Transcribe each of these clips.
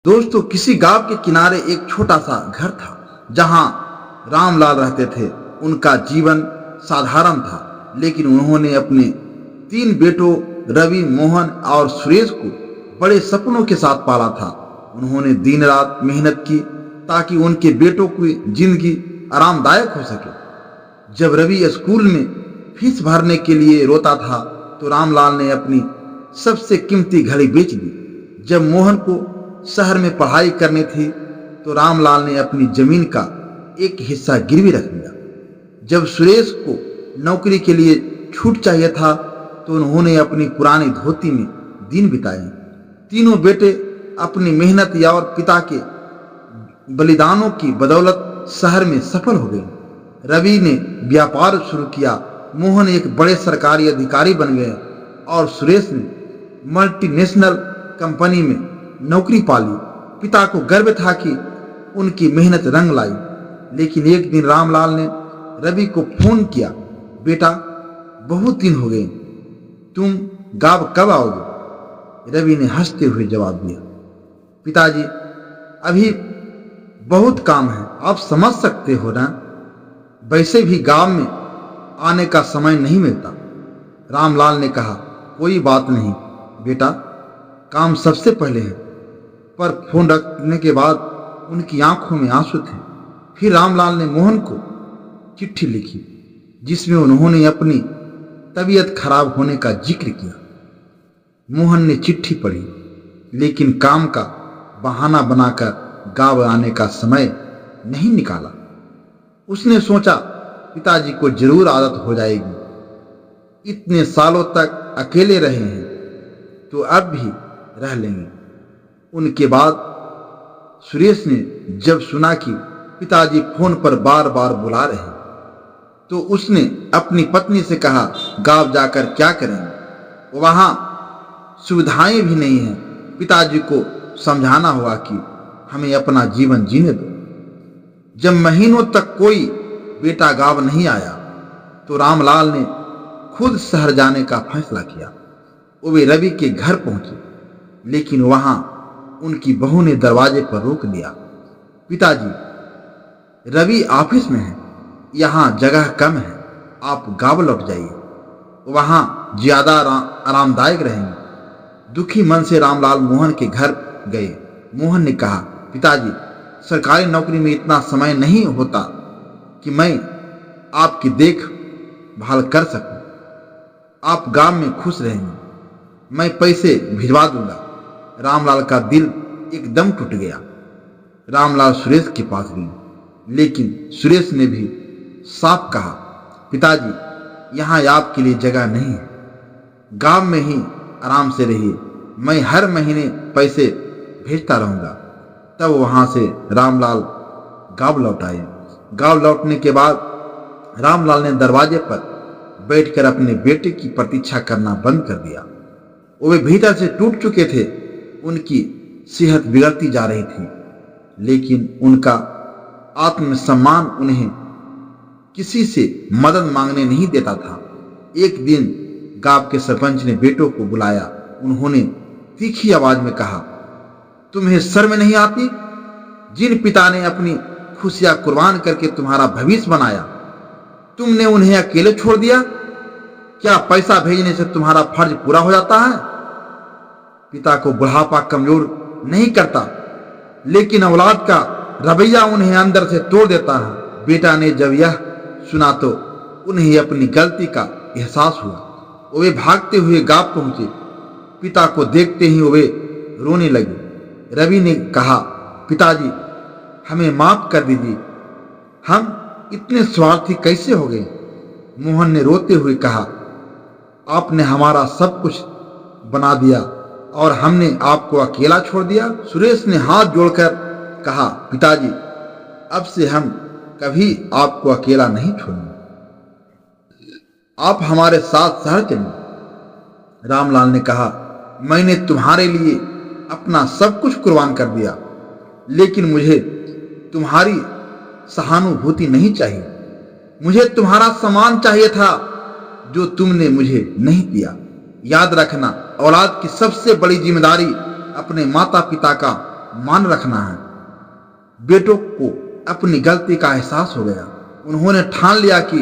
दोस्तों, किसी गांव के किनारे एक छोटा सा घर था जहां रामलाल रहते थे। उनका जीवन साधारण था, लेकिन उन्होंने अपने 3 बेटों रवि, मोहन और सुरेश को बड़े सपनों के साथ पाला था। उन्होंने दिन रात मेहनत की ताकि उनके बेटों की जिंदगी आरामदायक हो सके। जब रवि स्कूल में फीस भरने के लिए रोता था तो रामलाल ने अपनी सबसे कीमती घड़ी बेच दी। जब मोहन को शहर में पढ़ाई करनी थी तो रामलाल ने अपनी जमीन का एक हिस्सा गिरवी रख दिया। जब सुरेश को नौकरी के लिए छूट चाहिए था तो उन्होंने अपनी पुरानी धोती में दिन बिताए। तीनों बेटे अपनी मेहनत और पिता के बलिदानों की बदौलत शहर में सफल हो गए। रवि ने व्यापार शुरू किया, मोहन एक बड़े सरकारी अधिकारी बन गए और सुरेश ने मल्टीनेशनल कंपनी में नौकरी पाली। पिता को गर्व था कि उनकी मेहनत रंग लाई। लेकिन एक दिन रामलाल ने रवि को फोन किया, बेटा बहुत दिन हो गए, तुम गांव कब आओगे? रवि ने हंसते हुए जवाब दिया, पिताजी अभी बहुत काम है, आप समझ सकते हो ना, वैसे भी गांव में आने का समय नहीं मिलता। रामलाल ने कहा, कोई बात नहीं बेटा, काम सबसे पहले है। पर फोन रखने के बाद उनकी आंखों में आंसू थे। फिर रामलाल ने मोहन को चिट्ठी लिखी जिसमें उन्होंने अपनी तबीयत खराब होने का जिक्र किया। मोहन ने चिट्ठी पढ़ी, लेकिन काम का बहाना बनाकर गांव आने का समय नहीं निकाला। उसने सोचा पिताजी को जरूर आदत हो जाएगी, इतने सालों तक अकेले रहे हैं तो अब भी रह लेंगे। उनके बाद सुरेश ने जब सुना कि पिताजी फोन पर बार बार बुला रहे हैं तो उसने अपनी पत्नी से कहा, गांव जाकर क्या करेंगे, वहां सुविधाएं भी नहीं हैं। पिताजी को समझाना होगा कि हमें अपना जीवन जीने दो। जब महीनों तक कोई बेटा गांव नहीं आया तो रामलाल ने खुद शहर जाने का फैसला किया। वे रवि के घर पहुंचे, लेकिन वहां उनकी बहू ने दरवाजे पर रोक दिया। पिताजी, रवि ऑफिस में है, यहाँ जगह कम है, आप गांव लौट जाइए, वहां ज्यादा आरामदायक रहेंगे। दुखी मन से रामलाल मोहन के घर गए। मोहन ने कहा, पिताजी सरकारी नौकरी में इतना समय नहीं होता कि मैं आपकी देखभाल कर सकूं। आप गांव में खुश रहेंगे, मैं पैसे भिजवा दूंगा। रामलाल का दिल एकदम टूट गया। रामलाल सुरेश के पास गए, लेकिन सुरेश ने भी साफ कहा, पिताजी यहाँ आपके लिए जगह नहीं है, गांव में ही आराम से रहिए, मैं हर महीने पैसे भेजता रहूंगा। तब वहां से रामलाल गांव लौट आए। गांव लौटने के बाद रामलाल ने दरवाजे पर बैठकर अपने बेटे की प्रतीक्षा करना बंद कर दिया। वे भीतर से टूट चुके थे। उनकी सेहत बिगड़ती जा रही थी, लेकिन उनका आत्मसम्मान उन्हें किसी से मदद मांगने नहीं देता था। एक दिन गांव के सरपंच ने बेटों को बुलाया। उन्होंने तीखी आवाज में कहा, तुम्हें शर्म नहीं आती? जिन पिता ने अपनी खुशियां कुर्बान करके तुम्हारा भविष्य बनाया, तुमने उन्हें अकेले छोड़ दिया। क्या पैसा भेजने से तुम्हारा फर्ज पूरा हो जाता है? पिता को बुढ़ापा कमजोर नहीं करता, लेकिन औलाद का रवैया उन्हें अंदर से तोड़ देता है। बेटा ने जब यह सुना तो उन्हें अपनी गलती का एहसास हुआ। वे भागते हुए गांव पहुंचे। पिता को देखते ही वे रोने लगे। रवि ने कहा, पिताजी हमें माफ कर दीजिए, हम इतने स्वार्थी कैसे हो गए? मोहन ने रोते हुए कहा, आपने हमारा सब कुछ बना दिया और हमने आपको अकेला छोड़ दिया। सुरेश ने हाथ जोड़कर कहा, पिताजी अब से हम कभी आपको अकेला नहीं छोड़ेंगे, आप हमारे साथ शहर चलिए। रामलाल ने कहा, मैंने तुम्हारे लिए अपना सब कुछ कुर्बान कर दिया, लेकिन मुझे तुम्हारी सहानुभूति नहीं चाहिए। मुझे तुम्हारा सम्मान चाहिए था जो तुमने मुझे नहीं दिया। याद रखना, औलाद की सबसे बड़ी जिम्मेदारी अपने माता पिता का मान रखना है। बेटों को अपनी गलती का एहसास हो गया। उन्होंने ठान लिया कि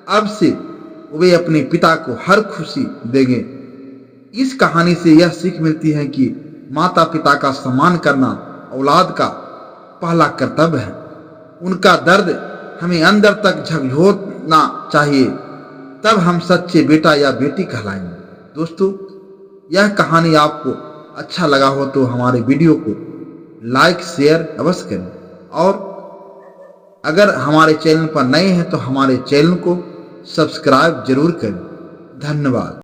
अब से वे अपने पिता को हर खुशी देंगे। इस कहानी से यह सीख मिलती है कि माता पिता का सम्मान करना औलाद का पहला कर्तव्य है। उनका दर्द हमें अंदर तक झकझोरना चाहिए, तब हम सच्चे बेटा या बेटी कहलाएंगे। दोस्तों, यह कहानी आपको अच्छा लगा हो तो हमारे वीडियो को लाइक शेयर अवश्य करें, और अगर हमारे चैनल पर नए हैं तो हमारे चैनल को सब्सक्राइब जरूर करें। धन्यवाद।